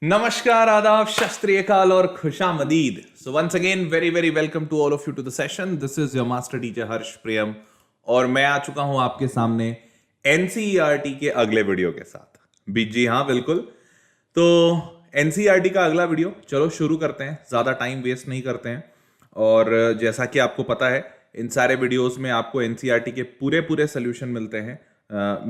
नमस्कार, आदाब, शास्त्रीय काल और खुशामदीद। So once again very very welcome to all of you to the session. This is your master teacher Harsh Priyam और मैं आ चुका हूं आपके सामने एनसीईआरटी के अगले वीडियो के साथ। जी हाँ, बिल्कुल। तो एनसीईआरटी का अगला वीडियो, चलो शुरू करते हैं, ज़्यादा टाइम वेस्ट नहीं करते हैं। और जैसा कि आपको पता है, इन सारे वीडियोस में आपको एनसीईआरटी के पूरे पूरे सोल्यूशन मिलते हैं।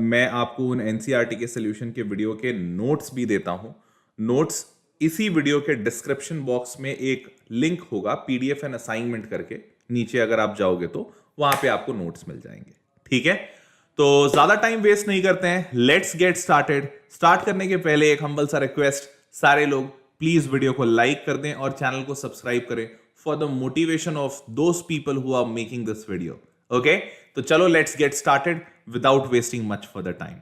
मैं आपको उन एनसीईआरटी के सोल्यूशन के वीडियो के नोट्स भी देता हूं। नोट्स इसी वीडियो के डिस्क्रिप्शन बॉक्स में एक लिंक होगा, पीडीएफ एंड असाइनमेंट करके, नीचे अगर आप जाओगे तो वहां पे आपको नोट्स मिल जाएंगे। ठीक है, तो ज्यादा टाइम वेस्ट नहीं करते हैं, लेट्स गेट स्टार्टेड। स्टार्ट करने के पहले एक हम्बल सा रिक्वेस्ट, सारे लोग प्लीज वीडियो को लाइक कर दें और चैनल को सब्सक्राइब करें for the motivation of those people who are making this video. Okay, तो चलो let's get started without wasting much further time.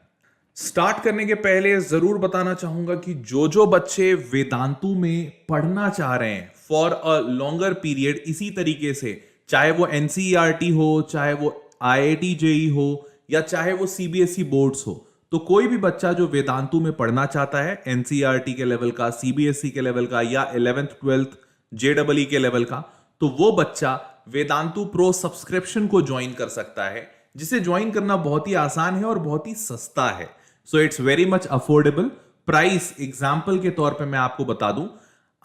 Start करने के पहले जरूर बताना चाहूंगा कि जो बच्चे वेदांतु में पढ़ना चाह रहे हैं फॉर अ लॉन्गर पीरियड इसी तरीके से, चाहे वो एनसीईआरटी हो, चाहे वो आईआईटी जेई हो, या चाहे वो सीबीएसई बोर्ड्स हो, तो कोई भी बच्चा जो वेदांतु में पढ़ना चाहता है, एनसीईआरटी के लेवल का, सीबीएसई के लेवल का, या 11th 12th जेडबलई के लेवल का, तो वो बच्चा वेदांतु प्रो सब्सक्रिप्शन को ज्वाइन कर सकता है, जिसे ज्वाइन करना बहुत ही आसान है और बहुत ही सस्ता है। So it's very much affordable. Price example के तौर पे मैं आपको बता दूं,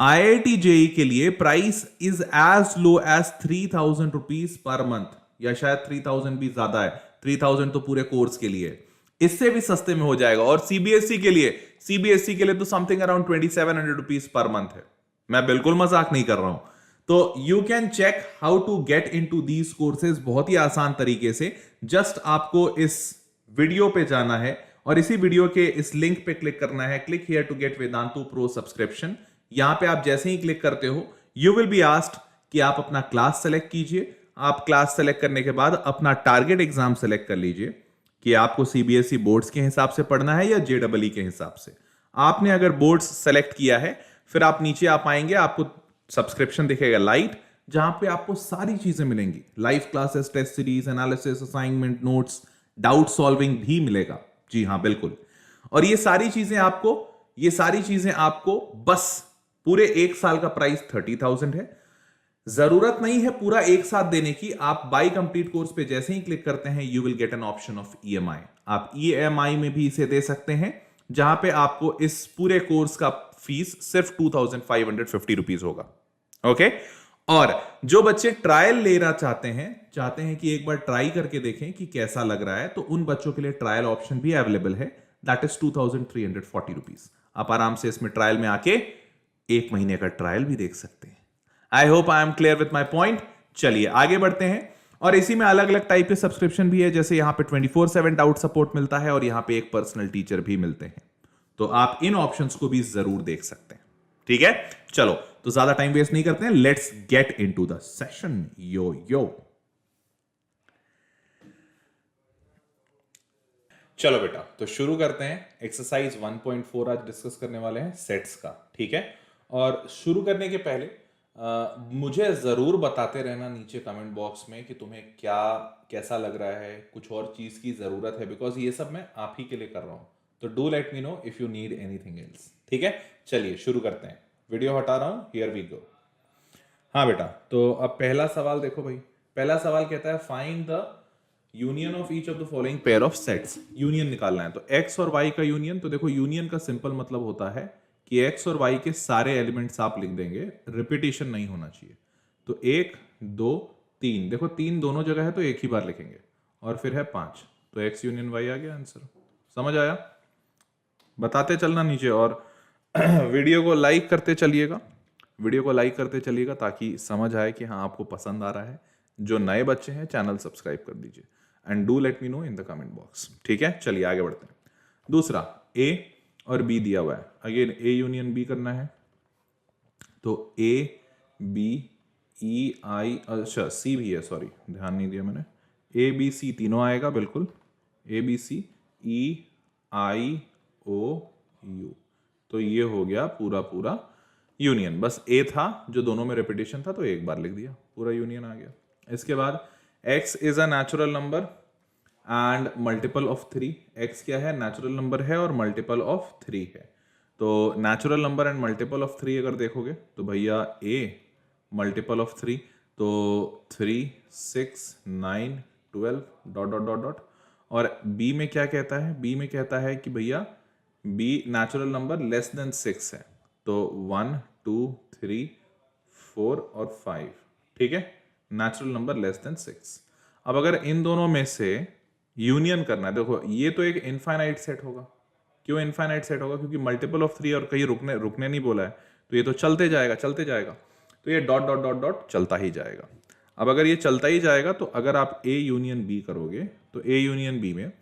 आईआईटी जेई के लिए price is as low as 3000 rupees per month, या शायद 3000 भी ज्यादा है, 3000 तो पूरे कोर्स के लिए, इससे भी सस्ते में हो जाएगा। और सीबीएसई के लिए तो something around 2700 rupees per month है। मैं बिल्कुल मजाक नहीं कर रहा हूं। तो you can check how to get into these courses बहुत ही आसान तरीके से। जस्ट आपको इस वीडियो पे जाना है और इसी वीडियो के इस लिंक पे क्लिक करना है, click here to get Vedantu pro subscription. यहां पे आप जैसे ही क्लिक करते हो, यू विल बी आस्क्ड कि आप अपना क्लास सेलेक्ट कीजिए। आप क्लास सेलेक्ट करने के बाद अपना टारगेट एग्जाम सेलेक्ट कर लीजिए कि आपको सीबीएसई बोर्ड्स के हिसाब से पढ़ना है या जेडबलई के हिसाब से। आपने अगर बोर्ड्स सेलेक्ट किया है, फिर आप नीचे आ पाएंगे, आपको सब्सक्रिप्शन दिखेगा लाइट, जहां पे आपको सारी चीजें मिलेंगी। Live classes, test series, analysis, assignment, notes, doubt solving भी मिलेगा। जी हां, बिल्कुल। और ये सारी चीजें आपको बस पूरे एक साल का प्राइस 30,000 है। जरूरत नहीं है पूरा एक साथ देने की। आप बाई कंप्लीट कोर्स पे जैसे ही क्लिक करते हैं, you will get an option of EMI. आप ईएमआई में भी इसे दे सकते हैं, जहां पे आपको इस पूरे कोर्स का फीस सिर्फ 2550 रुपीज होगा। ओके, और जो बच्चे ट्रायल लेना चाहते हैं कि एक बार ट्राई करके देखें कि कैसा लग रहा है, तो उन बच्चों के लिए ट्रायल ऑप्शन भी अवेलेबल है, दैट इज 2340 रुपीज। आप आराम से इसमें ट्रायल में आके एक महीने का ट्रायल भी देख सकते हैं। I hope I am clear with my point. चलिए आगे बढ़ते हैं। और इसी में अलग अलग टाइप के सब्सक्रिप्शन भी है, जैसे यहां पे 24/7 डाउट सपोर्ट मिलता है और यहां पे एक पर्सनल टीचर भी मिलते हैं। तो आप इन ऑप्शंस को भी जरूर देख सकते हैं। ठीक है, चलो तो ज्यादा टाइम वेस्ट नहीं करते हैं, let's get into the session. Yo चलो बेटा, तो शुरू करते हैं। एक्सरसाइज 1.4 आज डिस्कस करने वाले हैं, सेट्स का। ठीक है, और शुरू करने के पहले मुझे जरूर बताते रहना नीचे कमेंट बॉक्स में कि तुम्हें क्या कैसा लग रहा है, कुछ और चीज की जरूरत है, बिकॉज ये सब मैं आप ही के लिए कर रहा हूं। तो do let me know if you need anything else. ठीक है, चलिए शुरू करते हैं। वीडियो हटा रहा हूं, हियर वी गो। हाँ बेटा, तो अब पहला सवाल देखो भाई। पहला सवाल कहता है find the union of each of the following pair of sets. Union निकालना है, तो एक्स और वाई का यूनियन। तो देखो, यूनियन का सिंपल मतलब होता है कि एक्स और वाई के सारे एलिमेंट्स आप लिख देंगे, रिपीटेशन नहीं होना चाहिए। तो 1 2 3, देखो 3 दोनों जगह है तो एक ही बार लिखेंगे, और फिर है 5, तो एक्स यूनियन वाई आ गया आंसर। समझ आया? बताते चलना नीचे, और वीडियो को लाइक करते चलिएगा, ताकि समझ आए कि हाँ आपको पसंद आ रहा है। जो नए बच्चे हैं, चैनल सब्सक्राइब कर दीजिए and do let me know in the comment box. ठीक है, चलिए आगे बढ़ते हैं। दूसरा, ए और बी दिया हुआ है। अगेन ए यूनियन बी करना है, तो ए बी ई आई, अच्छा सी भी है, सॉरी ध्यान नहीं दिया मैंने। ए बी सी तीनों आएगा, बिल्कुल ए B C E I O you. तो ये हो गया पूरा यूनियन। बस ए था जो दोनों में रेपिटेशन था, तो एक बार लिख दिया, पूरा यूनियन आ गया। इसके बाद x is a natural number and multiple of 3। x क्या है? नेचुरल नंबर है और मल्टीपल ऑफ 3 है। तो natural number and multiple of 3 अगर देखोगे तो भैया a मल्टीपल ऑफ 3, तो 3, 6, 9, 12 डॉट डॉट डॉट डॉट। और b में क्या कहता है, b में कहता है कि भैया b natural number less than 6 है, तो 1, 2, 3, 4 और 5, ठीक है, नेचुरल नंबर लेस देन 6। अब अगर इन दोनों में से यूनियन करना है, देखो ये तो एक इनफाइनाइट सेट होगा। क्यों इनफाइनाइट सेट होगा? क्योंकि मल्टीपल ऑफ 3 और कहीं रुकने रुकने नहीं बोला है, तो ये तो चलते जाएगा चलते जाएगा, तो ये डॉट डॉट डॉट डॉट चलता ही जाएगा। अब अगर ये चलता ही जाएगा तो अगर आप ए यूनियन बी करोगे तो ए यूनियन बी में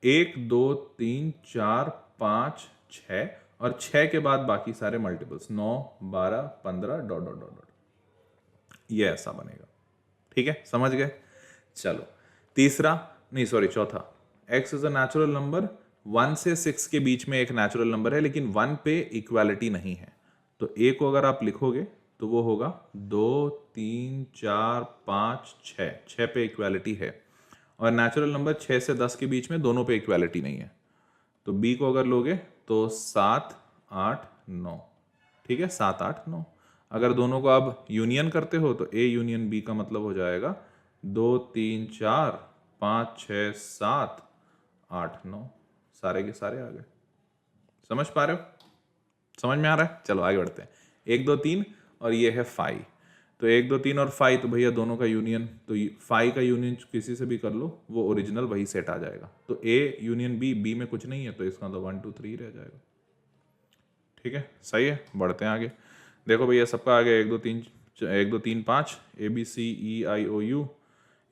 1, 2, 3, 4, 5, 6 और 6 के बाद बाकी सारे multiples 9, 12, 15 dot dot dot dot, ये ऐसा बनेगा। ठीक है, समझ गए? चलो तीसरा, नहीं सॉरी चौथा, x is a natural number, 1 से 6 के बीच में एक नेचुरल नंबर है लेकिन 1 पे इक्वालिटी नहीं है, तो a को अगर आप लिखोगे तो वो होगा 2, 3, 4, 5, 6, 6 पे इक्वालिटी है। और नेचुरल नंबर 6 से 10 के बीच में दोनों पे इक्वालिटी नहीं है, तो b को अगर लोगे तो 7, 8, 9, ठीक है, 7, 8, 9। अगर दोनों को आप यूनियन करते हो तो a यूनियन b का मतलब हो जाएगा 2, 3, 4, 5, 6, 7, 8, 9, सारे के सारे आ गए। समझ पा रहे हो? समझ में आ रहा है? चलो आगे बढ़ते हैं। 1, 2, 3 और ये है 5, तो 1, 2, 3 और 5, तो भैया दोनों का यूनियन, तो 5 का यूनियन किसी से भी कर लो वो ओरिजिनल वही सेट आ जाएगा। तो a यूनियन b में कुछ नहीं है तो इसका तो 1, 2, 3 रह जाएगा। ठीक है, सही है, बढ़ते हैं आगे। देखो भैया सबका आ गया 1, 2, 3, 1, 2, 3, 5 ABCEIOU,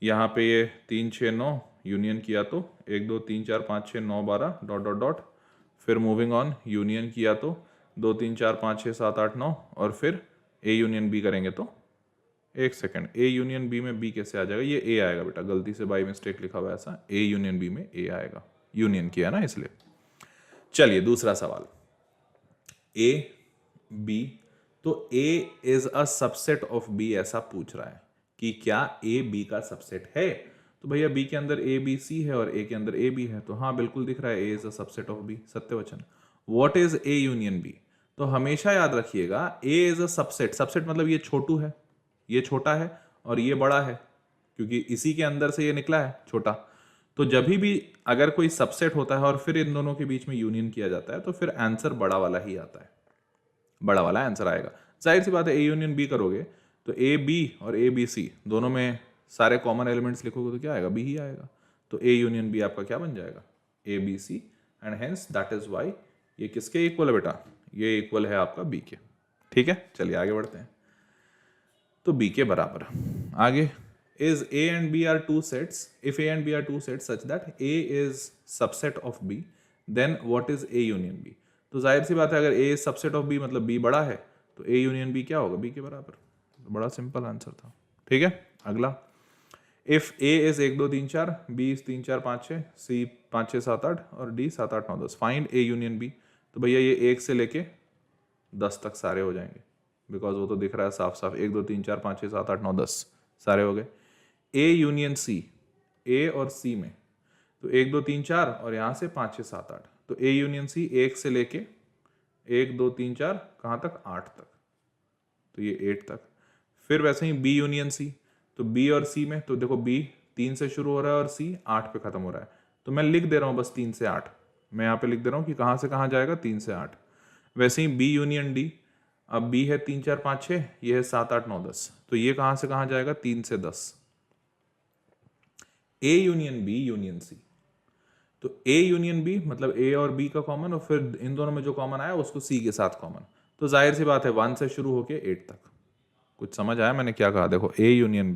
यहाँ पे ये 3, 6, 9 यूनियन किया तो 1, 2, 3, 4, 5, 6, 9, 12 डॉट डॉट डॉट, फिर मूविंग ऑन यूनियन किया तो 2, 3, 4, 5, 6, 7, 8, 9 और फिर A यूनियन B करेंगे तो एक सेकेंड, A यूनियन B में B कैसे आ जाएगा? ये A आएगा बेटा, गलती से बाई मिस्टेक लिखा हुआ है ऐसा, A यूनियन B में A आएगा, यूनियन किया ना इसलिए। चलिए दूसरा सवाल, A B, तो A is a subset of B ऐसा पूछ रहा है कि क्या A B का सबसेट है? तो भैया B के अंदर A B C है और A के अंदर A B है, तो हाँ बिल्कुल दिख रहा है A is a subset of B, Satyavachan. What is A union B? तो हमेशा याद रखिएगा A is a subset, subset मतलब ये छोटू है, ये छोटा है और ये बड़ा है, क्योंकि इसी के अंदर से ये निकला है छोटा। तो जब भी अगर कोई सबसेट होता है और फिर इन दोनों के बीच में यूनियन किया जाता है तो फिर आंसर बड़ा वाला ही आता है, बड़ा वाला आंसर आएगा। जाहिर सी बात है, ए यूनियन बी करोगे तो ए बी और ए बी सी दोनों में सारे कॉमन एलिमेंट्स लिखोगे तो क्या आएगा? बी ही आएगा। तो ए यूनियन बी आपका क्या बन जाएगा? A B C, and hence that is why ये किसके इक्वल है बेटा? ये इक्वल है आपका बी के। ठीक है, चलिए आगे बढ़ते हैं। तो बी के बराबर आगे, is A and B are two sets, if A and B are two sets such that A is subset of B, then what is A union B? तो जाहिर सी बात है अगर A is subset of B मतलब B बड़ा है तो A union B क्या होगा? B के बराबर। तो बड़ा सिंपल आंसर था। ठीक है, अगला, if A is 1, 2, 3, 4, B is 3, 4, 5, 6, C 5, 6, 7, 8 और D 7, 8, 9, 10, find A union B। तो भैया ये 1 से लेके 10 तक सारे हो जाएंगे, बिकॉज वो तो दिख रहा है साफ साफ, 1, 2, 3, 4, 5, 6, 7, 8, 9, 10 सारे हो गए। A यूनियन C, A और C में तो 1, 2, 3, 4 और यहाँ से 5, 6, 7, 8, तो A यूनियन C 1 से लेके 1, 2, 3, 4 कहाँ तक? 8 तक, तो ये 8 तक। फिर वैसे ही B यूनियन C, तो B और C में तो देखो B 3 से शुरू हो रहा है और C 8 पे खत्म हो रहा है, तो मैं लिख दे रहा हूँ बस 3 से 8, मैं यहाँ पे लिख दे रहा हूँ कि कहाँ से कहाँ जाएगा? 3 से 8। वैसे ही B यूनियन D, अब B है 3, 4, 5, 6, ये है 7, 8, 9, 10, तो ये कहाँ से कहाँ जाएगा? 3 से 10। A union B union C, तो A यूनियन B मतलब A और B का कॉमन और फिर इन दोनों में जो कॉमन आया उसको C के साथ कॉमन, तो जाहिर सी बात है 1 से शुरू होके 8 तक। कुछ समझ आया मैंने क्या कहा? देखो A यूनियन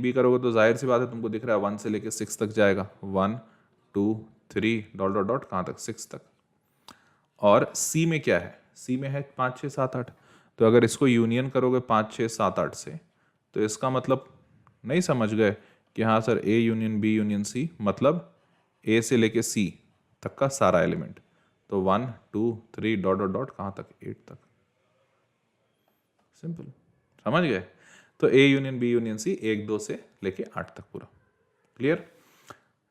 B करोगे तो जाहिर सी बात है तुमको दिख रहा है 1 से लेके 6 तक जाएगा, 1, 2, 3 डॉट डॉट डॉट कहाँ तक? 6 तक। और C में क्या है? C में है 5, 6, 7, 8, तो अगर इसको यूनियन करोगे 5, 6, 7, 8 से, तो इसका मतलब नहीं समझ गए कि हाँ sir A union B union C मतलब A से लेके C तक का सारा एलिमेंट, तो 1, 2, 3 डॉट डॉट डॉट कहाँ तक? 8 तक। सिंपल, समझ गए? तो A union B union C 1, 2 से लेके 8 तक पूरा क्लियर।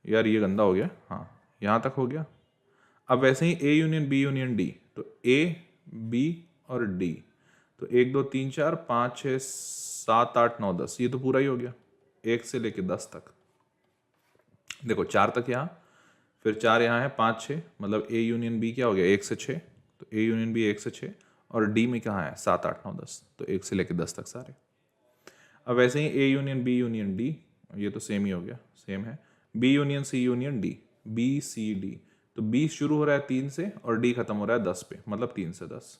यार ये गंदा हो गया, हाँ यहाँ तक हो गया। अब वैसे ही A union B union D, तो ए बी और डी, तो 1 2 3 4 5 6 7 8 9 10, ये तो पूरा ही हो गया 1 से लेके 10 तक। देखो 4 तक यहाँ, फिर 4 यहाँ है, 5 6, मतलब ए यूनियन बी क्या हो गया 1 से 6, तो ए यूनियन बी 1 से 6, और डी में कहाँ है 7 8 9 10, तो 1 से लेके 10 तक सारे। अब वैसे ही A union B union D, ये तो सेम ही हो गया, सेम है। B union C union D, B C D, तो बी शुरू हो रहा है 3 से और डी खत्म हो रहा है 10 पे, मतलब 3 से 10।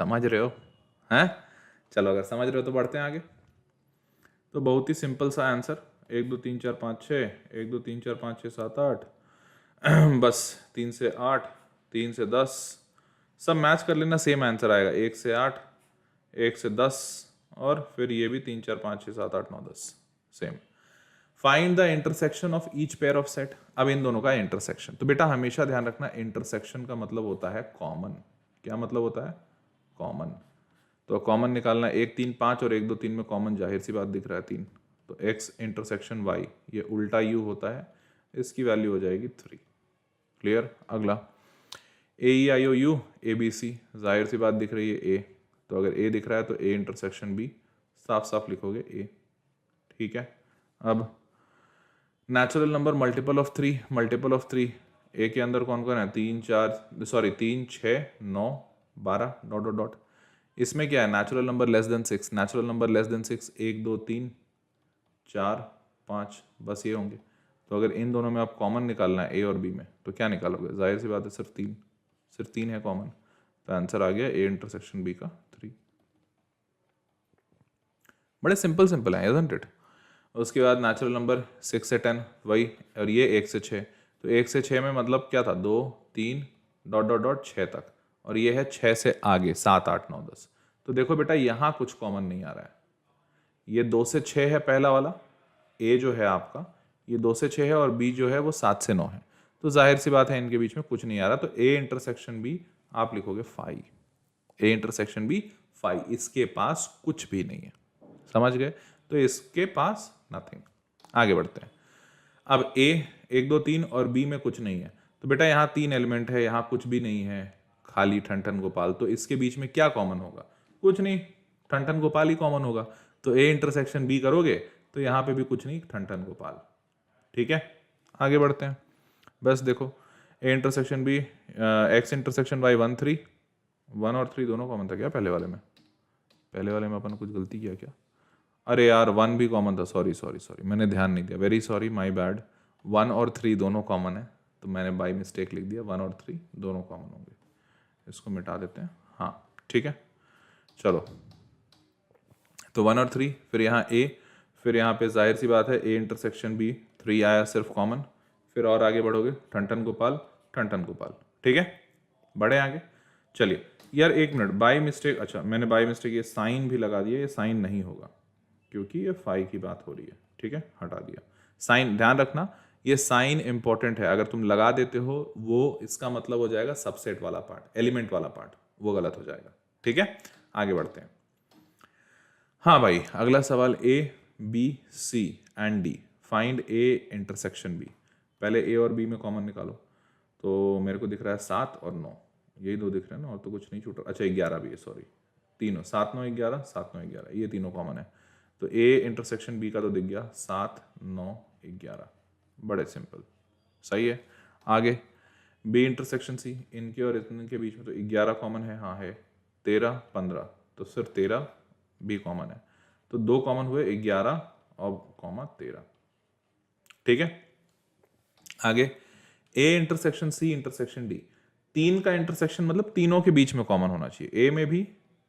समझ रहे हो हैं? चलो अगर समझ रहे हो तो बढ़ते हैं आगे। तो बहुत ही सिंपल सा आंसर, 1 2 3 4 5 6, 1 2 3 4 5 6 7 8, बस 3 से 8, 3 से 10, सब मैच कर लेना, सेम आंसर आएगा। 1 से 8, 1 से 10, और फिर ये भी 3 4 5 6 7 8 9 10, same. Find the intersection of each pair of set. अब इन दोनों का इंटरसेक्शन, तो बेटा हमेशा ध्यान रखना इंटरसेक्शन का मतलब होता है कॉमन। क्या मतलब होता है? कॉमन। तो कॉमन निकालना, 1 3 5 और 1 2 3 में कॉमन जाहिर सी बात दिख रहा है 3, तो x इंटरसेक्शन y, ये उल्टा u होता है, इसकी वैल्यू हो जाएगी 3। क्लियर? अगला ए ई आई ओ यू ए बी सी, जाहिर सी बात दिख रही है a, तो अगर a दिख रहा है तो a इंटरसेक्शन b, साफ साफ लिखोगे a। ठीक है। अब natural number multiple of 3, multiple of 3, a के अंदर कौन कौन है? 3 6 9 12 डॉट डॉट डॉट। इसमें क्या है? Natural number less than 6, natural number less than 6 1 2 3 4 5, बस ये होंगे। तो अगर इन दोनों में आप कॉमन निकालना है ए और बी में, तो क्या निकालोगे? जाहिर सी बात है सिर्फ तीन है कॉमन, तो आंसर आ गया ए इंटरसेक्शन बी का 3। बड़े सिंपल सिंपल है, isn't it? उसके बाद नेचुरल नंबर 6 से 10 वही, और ये 1 से 6, तो 1 से 6 में मतलब क्या था? 2 3 डॉट डॉट डॉट 6 तक, और ये है 6 से आगे 7 8 9 10। तो देखो बेटा यहाँ कुछ कॉमन नहीं आ रहा है, ये 2 से 6 है पहला वाला, ए जो है आपका ये 2 से 6 है, और बी जो है वो 7 से 9 है, तो जाहिर सी बात है इनके बीच में कुछ नहीं आ रहा, तो ए इंटरसेक्शन बी आप लिखोगे 5, ए इंटरसेक्शन बी 5, इसके पास कुछ भी नहीं है। समझ गए? तो इसके पास नथिंग। आगे बढ़ते हैं। अब ए 1 2 3 और बी में कुछ नहीं है, तो बेटा यहाँ 3 एलिमेंट है, यहाँ कुछ भी नहीं है, खाली ठन ठन गोपाल, तो इसके बीच में क्या कॉमन होगा? कुछ नहीं, ठन ठन गोपाल ही कॉमन होगा। तो ए इंटरसेक्शन बी करोगे तो यहाँ पे भी कुछ नहीं, ठन ठन गोपाल। ठीक है, आगे बढ़ते हैं। बस देखो A intersection B, X intersection Y 1 3, 1 और 3 दोनों कॉमन था क्या पहले वाले में? पहले वाले में अपन कुछ गलती किया क्या? अरे यार 1 भी कॉमन था, सॉरी मैंने ध्यान नहीं दिया, वेरी सॉरी, माय बैड। 1 और 3 दोनों कॉमन है, तो मैंने बाई मिस्टेक लिख दिया 1 और 3 दोनों कॉमन होंगे, इसको मिटा देते हैं। हाँ ठीक है, चलो तो 1 और 3, फिर यहाँ ए, फिर यहाँ पे जाहिर सी बात है ए इंटरसेक्शन बी 3 आया सिर्फ कॉमन, फिर और आगे बढ़ोगे ठन ठन गोपाल, ठीक है, बढ़े आगे। चलिए यार 1 मिनट, बाई मिस्टेक, अच्छा मैंने बाई मिस्टेक ये साइन भी लगा दिया, ये साइन नहीं होगा क्योंकि ये 5 की बात हो रही है। ठीक है, हटा दिया साइन, ध्यान रखना ये साइन इंपॉर्टेंट है, अगर तुम लगा देते हो वो इसका मतलब हो जाएगा सबसेट वाला पार्ट, एलिमेंट वाला पार्ट, वो गलत हो जाएगा। ठीक है, आगे बढ़ते हैं। हाँ भाई, अगला सवाल A B C and D, find A intersection B. पहले ए और बी में कॉमन निकालो, तो मेरे को दिख रहा है 7 और 9, यही दो दिख रहे हैं ना, और तो कुछ नहीं छूट रहा। अच्छा 11 भी है, सॉरी, तीनों 7 9 11, 7 9 11, ये तीनों कॉमन है, तो ए इंटरसेक्शन बी का तो दिख गया 7 9 11, बड़े सिंपल, सही है। आगे बी इंटरसेक्शन सी, इनके और इनके बीच में तो 11 कॉमन है, हाँ है, 13 15, तो सिर्फ 13 बी कॉमन है, तो 2 कॉमन हुए 11 और कॉमा 13। ठीक है, आगे A intersection C intersection D, 3 का इंटरसेक्शन मतलब तीनों के बीच में कॉमन होना चाहिए, ए में भी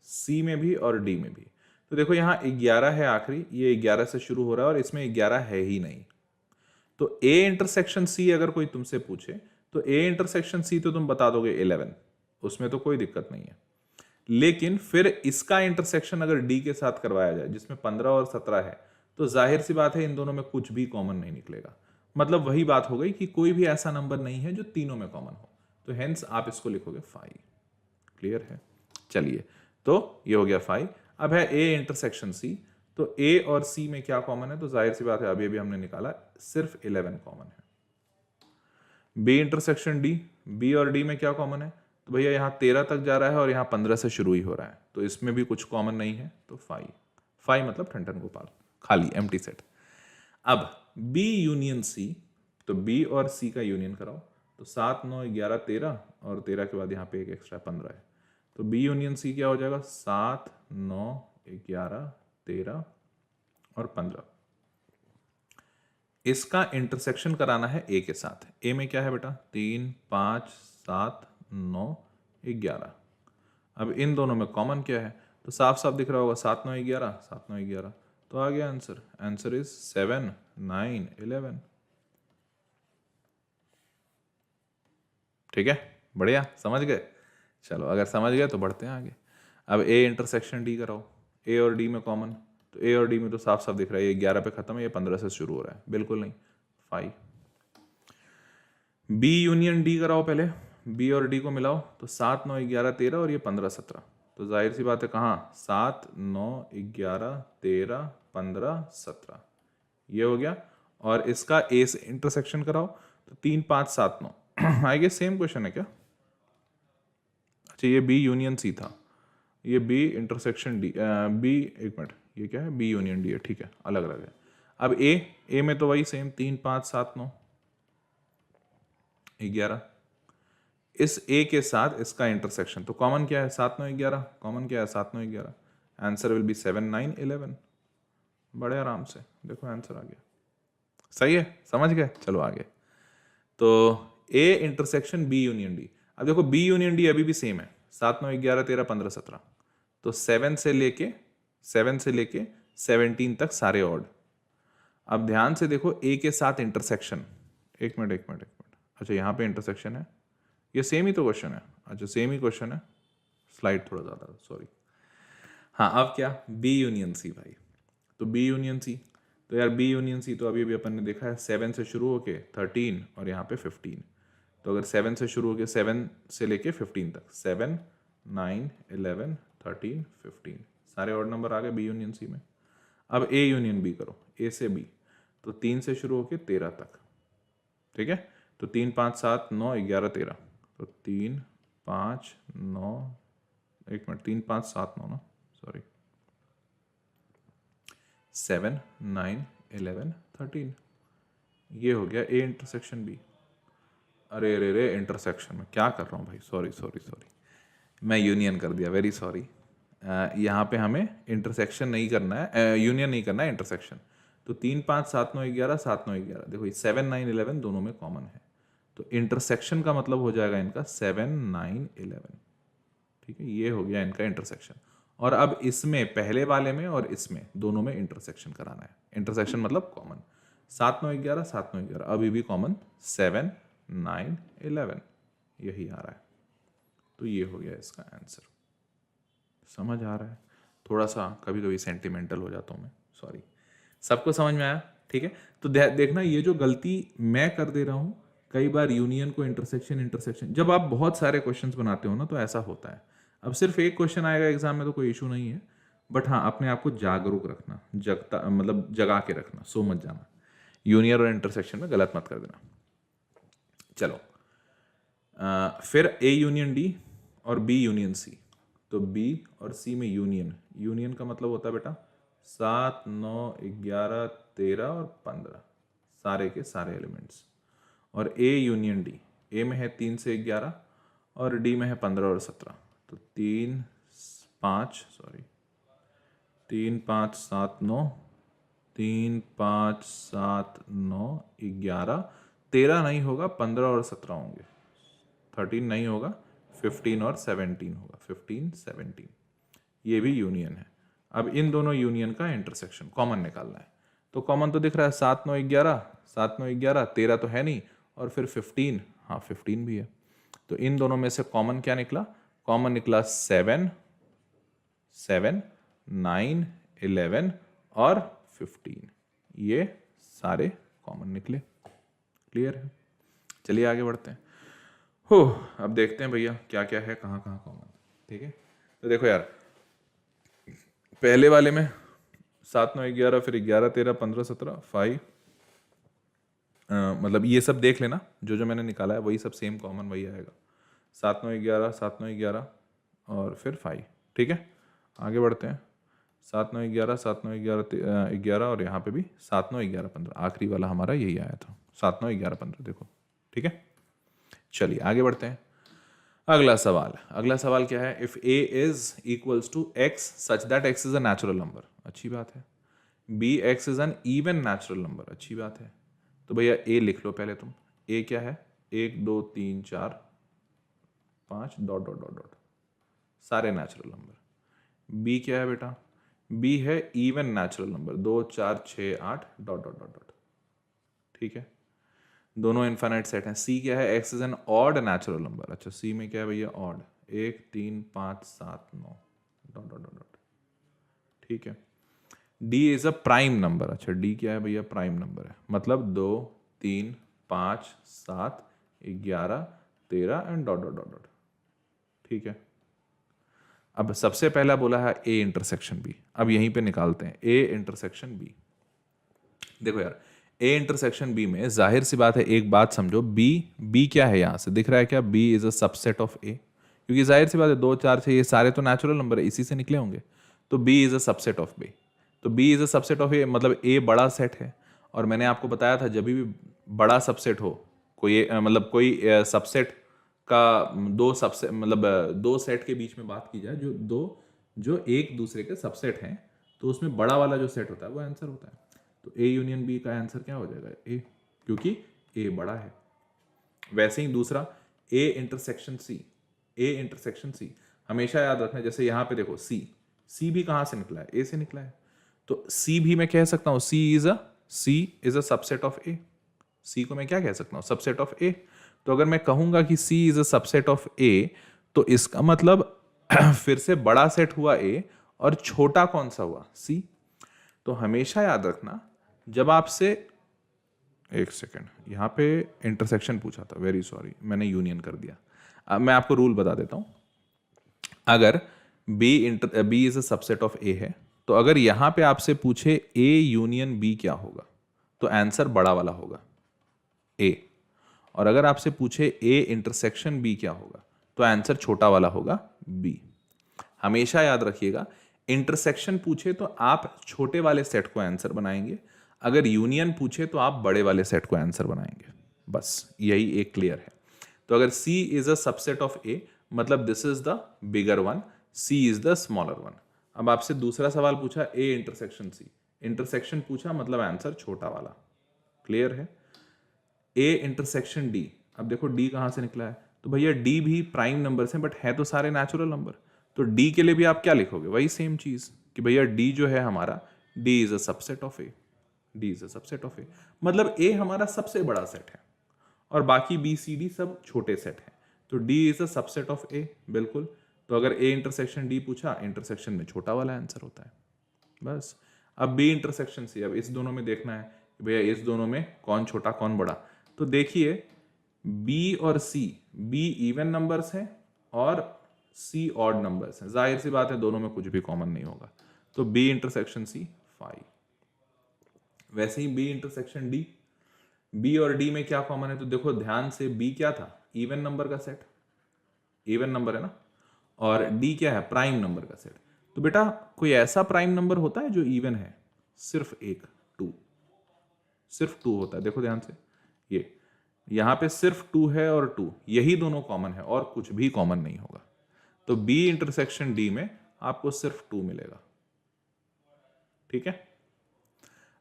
सी में भी और डी में भी। तो देखो यहाँ 11 है आखिरी, ये 11 से शुरू हो रहा है और इसमें 11 है ही नहीं, तो ए इंटरसेक्शन सी अगर कोई तुमसे पूछे तो ए इंटरसेक्शन सी तो तुम बता दोगे 11, उसमें तो कोई दिक्कत नहीं है, लेकिन फिर इसका इंटरसेक्शन अगर डी के साथ करवाया जाए जिसमें 15 और 17 है, तो जाहिर सी बात है इन दोनों में कुछ भी कॉमन नहीं निकलेगा, मतलब वही बात हो गई कि कोई भी ऐसा नंबर नहीं है जो तीनों में कॉमन हो, तो हेंस आप इसको लिखोगे 5। क्लियर है? चलिए, तो ये हो गया 5। अब है ए इंटरसेक्शन सी, तो ए और सी में क्या कॉमन है? तो जाहिर सी बात है अभी अभी हमने निकाला, सिर्फ 11 कॉमन है। बी इंटरसेक्शन डी, बी और डी में क्या कॉमन है? तो भैया यहाँ 13 तक जा रहा है और यहाँ 15 से शुरू ही हो रहा है, तो इसमें भी कुछ कॉमन नहीं है, तो 5। 5 मतलब ठंडन गोपाल, खाली एम्प्टी सेट। अब बी यूनियन सी, तो बी और सी का यूनियन कराओ, तो 7 9 11 13 और 13 के बाद यहाँ पे एक एक्स्ट्रा 15 है, तो बी यूनियन सी क्या हो जाएगा? 7 9 11 13 और 15। इसका इंटरसेक्शन कराना है ए के साथ। ए में क्या है बेटा? 3 5 7 9 11। अब इन दोनों में कॉमन क्या है? तो साफ साफ दिख रहा होगा, 7 9 11 7 9 11, तो आ गया आंसर। Answer is 7 9 11। ठीक है, बढ़िया, समझ गए? चलो, अगर समझ गए तो बढ़ते हैं आगे। अब ए इंटरसेक्शन डी कराओ। ए और डी में कॉमन, तो ए और डी में तो साफ साफ दिख रहा है, ये 11 पे खत्म है, ये 15 से शुरू हो रहा है, बिल्कुल नहीं, 5। बी यूनियन डी कराओ पहले, बी और डी को मिलाओ, तो 7 9 11 13 और ये 15 17, तो जाहिर सी बात है कहाँ? 7 9 11 13 15 17, ये हो गया। और इसका ए से इंटरसेक्शन कराओ, तो 3 5 7 9। आई गेस सेम क्वेश्चन है क्या? अच्छा, ये बी यूनियन सी था, ये बी इंटरसेक्शन डी, बी, एक मिनट, ये क्या है? बी यूनियन डी है, ठीक है, अलग अलग है। अब ए में तो वही सेम, 3 5 7 9 11। इस ए के साथ इसका इंटरसेक्शन, तो कॉमन क्या है? 7 9 11, कॉमन क्या है? 7 9 11। Answer will be 7 9 11। बड़े आराम से देखो आंसर आ गया, सही है, समझ गए? चलो आगे। तो A intersection B union D. अब देखो बी यूनियन डी अभी भी सेम है, 7 9 11 13 15 17, तो 7 से लेके 17 तक सारे ऑड। अब ध्यान से देखो ए के साथ इंटरसेक्शन, एक मिनट, अच्छा यहाँ पे इंटरसेक्शन है, ये सेम ही तो क्वेश्चन है, अच्छा सेम ही क्वेश्चन है, स्लाइड थोड़ा ज़्यादा, सॉरी। हाँ, अब क्या? बी यूनियन सी भाई, तो बी यूनियन सी, तो यार बी यूनियन सी तो अभी अपन ने देखा है, 7 से शुरू होके 13 और यहाँ पे 15, तो अगर 7 से शुरू होके 7 से लेके 15 तक, 7 9 11 13 15, सारे ऑड नंबर आ गए बी यूनियन सी में। अब ए यूनियन बी करो, ए से बी, तो 3 से शुरू होके 13 तक, ठीक है, तो 3 5 7 9 11 13, तो 3 5 9, एक मिनट, 3 5 7 9 ना, सॉरी, 7 9 11 13, ये हो गया ए इंटरसेक्शन बी। अरे रे रे, इंटरसेक्शन में क्या कर रहा हूँ भाई, सॉरी, मैं यूनियन कर दिया, वेरी सॉरी। यहाँ पे हमें इंटरसेक्शन नहीं करना है, यूनियन नहीं करना है, इंटरसेक्शन। तो 3 5 7 9 11 7 9 11, देखो 7 9 11 दोनों में कॉमन है, तो इंटरसेक्शन का मतलब हो जाएगा इनका 7 9 11, ठीक है, ये हो गया इनका इंटरसेक्शन। और अब इसमें पहले वाले में और इसमें दोनों में इंटरसेक्शन कराना है, इंटरसेक्शन मतलब कॉमन, 7 9 11 7 9 11, अभी भी कॉमन 7 9 11, यही आ रहा है, तो ये हो गया इसका आंसर। समझ आ रहा है? थोड़ा सा कभी कभी सेंटिमेंटल हो जाता हूँ मैं, सॉरी। सबको समझ में आया? ठीक है, तो देखना ये जो गलती मैं कर दे रहा हूँ, कई बार यूनियन को इंटरसेक्शन, जब आप बहुत सारे क्वेश्चंस बनाते हो ना तो ऐसा होता है। अब सिर्फ एक क्वेश्चन आएगा एग्जाम में तो कोई इशू नहीं है, बट हाँ, अपने आप को जागरूक रखना, जगता मतलब जगा के रखना, सो मत जाना, यूनियन और इंटरसेक्शन में गलत मत कर देना। चलो, फिर ए यूनियन डी और बी यूनियन सी, तो बी और सी में यूनियन का मतलब होता है बेटा 7 9 11 13 और 15, सारे के सारे एलिमेंट्स। और ए यूनियन डी, ए में है 3 से 11 और डी में है 15 और 17, तो 3 5 7 9, 3 5 7 9 11, 13 नहीं होगा, 15 और 17 होंगे, 13 नहीं होगा, 15 और 17 होगा, 15 17, ये भी यूनियन है। अब इन दोनों यूनियन का इंटरसेक्शन कॉमन निकालना है, तो कॉमन तो दिख रहा है 7 9 11, 7 9 11, 13 तो है नहीं, और फिर 15, हाँ 15 भी है, तो इन दोनों में से कॉमन क्या निकला? कॉमन निकला 7 7 9 11 और 15, ये सारे कॉमन निकले। क्लियर है? चलिए आगे बढ़ते हैं। हो, अब देखते हैं भैया क्या क्या है, कहाँ कहाँ कॉमन। ठीक है, तो देखो यार, पहले वाले में 7 9 11, फिर 11 13 15 17 5, मतलब ये सब देख लेना, जो जो मैंने निकाला है वही सब सेम कॉमन वही आएगा। 7 9 11, 7 9 11 और फिर 5। ठीक है, आगे बढ़ते हैं। 7 9 11, 7 9 11 11 और यहाँ पे भी 7 9 11 15, आखिरी वाला हमारा यही आया था 7 9 11 15। देखो ठीक है, चलिए आगे बढ़ते हैं। अगला सवाल क्या है? If a is equals to x such that x is a natural number, अच्छी बात है। b x is an even natural number, अच्छी बात है। तो भैया a लिख लो पहले तुम। a क्या है? 1 2 3 4 5 डॉट डॉट डॉट डॉट, सारे नेचुरल नंबर। b क्या है बेटा? b है even natural number, 2 4 6 8 dot dot dot dot. ठीक है, दोनों इनफाइनाइट सेट हैं। c क्या है? x is N odd natural number. अच्छा, c में क्या है भैया? Odd, 1 3 5 7 9 dot dot dot dot. ठीक है, d is a prime number. अच्छा, d क्या है भैया? प्राइम नंबर है, मतलब 2 3 5 7 11 13 and dot dot dot dot. ठीक है, अब सबसे पहला बोला है a इंटरसेक्शन b। अब यहीं पे निकालते हैं a इंटरसेक्शन b। देखो यार, a इंटरसेक्शन b में जाहिर सी बात है, एक बात समझो, b क्या है? यहां से दिख रहा है क्या? b is a subset of a, क्योंकि जाहिर सी बात है 2 4 6 ये सारे तो नेचुरल नंबर है, इसी से निकले होंगे। तो b is a subset of b। तो b is a subset of a, मतलब a बड़ा सेट है। और मैंने आपको बताया था, जब भी बड़ा सबसेट हो कोई, मतलब कोई सबसेट का दो सबसेट, मतलब दो सेट के बीच में बात की जाए जो एक दूसरे के सबसेट हैं, तो उसमें बड़ा वाला जो सेट होता है वो आंसर होता है। तो ए यूनियन बी का आंसर क्या हो जाएगा? ए, क्योंकि ए बड़ा है। वैसे ही दूसरा ए इंटरसेक्शन सी। ए इंटरसेक्शन सी हमेशा याद रखना, जैसे यहां पे देखो सी भी कहां से निकला है? ए से निकला है। तो सी भी मैं कह सकता हूं सी इज अ सबसेट ऑफ ए। सी को मैं क्या कह सकता हूं? सबसेट ऑफ ए। तो अगर मैं कहूंगा कि सी इज अ सबसेट ऑफ ए, तो इसका मतलब फिर से बड़ा सेट हुआ ए और छोटा कौन सा हुआ? सी। तो हमेशा याद रखना, जब आपसे, एक सेकेंड, यहां पे इंटरसेक्शन पूछा था, वेरी सॉरी, मैंने यूनियन कर दिया। अब मैं आपको रूल बता देता हूं। अगर B is a subset of A है, तो अगर यहां पे आपसे पूछे ए यूनियन बी क्या होगा, तो आंसर बड़ा वाला होगा ए। और अगर आपसे पूछे ए इंटरसेक्शन बी क्या होगा, तो आंसर छोटा वाला होगा बी। हमेशा याद रखिएगा, इंटरसेक्शन पूछे तो आप छोटे वाले सेट को आंसर बनाएंगे, अगर यूनियन पूछे तो आप बड़े वाले सेट को आंसर बनाएंगे। बस यही एक क्लियर है। तो अगर C is a subset of A, मतलब this is the bigger one, C is the smaller one. अब आपसे दूसरा सवाल पूछा A इंटरसेक्शन C, इंटरसेक्शन पूछा मतलब आंसर छोटा वाला। क्लियर है? A इंटरसेक्शन D, अब देखो D कहां से निकला है? तो भैया D भी प्राइम नंबर है, बट है तो सारे नेचुरल नंबर। तो D के लिए भी आप क्या लिखोगे? वही सेम चीज कि भैया D जो है हमारा, D is a subset of A। D is a subset of A, मतलब A हमारा सबसे बड़ा सेट है और बाकी बी सी डी सब छोटे सेट हैं। तो D is a subset of A, बिल्कुल। तो अगर A इंटरसेक्शन D पूछा, इंटरसेक्शन में छोटा वाला आंसर होता है। बस। अब B इंटरसेक्शन C, अब इस दोनों में देखना है कि भैया इस दोनों में कौन छोटा कौन बड़ा। तो देखिए B और C, B इवन नंबर्स हैं और C ऑड नंबर्स हैं। जाहिर सी बात है दोनों में कुछ भी कॉमन नहीं होगा। तो B इंटरसेक्शन C 5। वैसे ही B इंटरसेक्शन D, बी और डी में क्या कॉमन है? तो देखो ध्यान से, बी क्या था? इवन नंबर का सेट, इवन नंबर है ना। और डी क्या है? प्राइम नंबर का सेट। तो बेटा कोई ऐसा प्राइम नंबर होता है जो इवन है? सिर्फ एक, 2, सिर्फ 2 होता है। देखो ध्यान से, ये यहां पे सिर्फ 2 है और 2, यही दोनों कॉमन है और कुछ भी कॉमन नहीं होगा। तो बी इंटरसेक्शन डी में आपको सिर्फ 2 मिलेगा। ठीक है,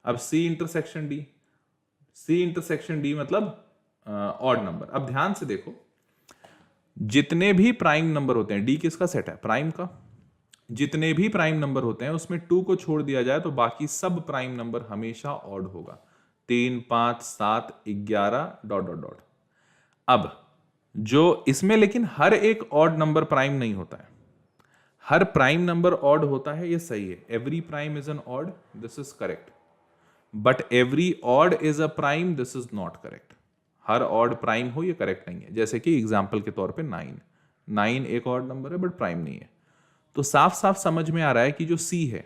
अब C intersection D, C intersection D मतलब ऑड नंबर। अब ध्यान से देखो, जितने भी प्राइम नंबर होते हैं, डी किसका सेट है? प्राइम का। जितने भी प्राइम नंबर होते हैं उसमें 2 को छोड़ दिया जाए तो बाकी सब प्राइम नंबर हमेशा ऑड होगा। 3 5 7 11 डॉट डॉट डॉट। अब जो इसमें लेकिन हर एक ऑड नंबर प्राइम नहीं होता है, हर प्राइम नंबर ऑड होता है, ये सही है। Every prime is an odd, this is correct. But every odd is a prime, this is not correct. Her odd prime हो ये करेक्ट नहीं है। जैसे कि एग्जाम्पल के तौर पे 9 एक ऑड नंबर है बट प्राइम नहीं है। तो साफ साफ समझ में आ रहा है कि जो C है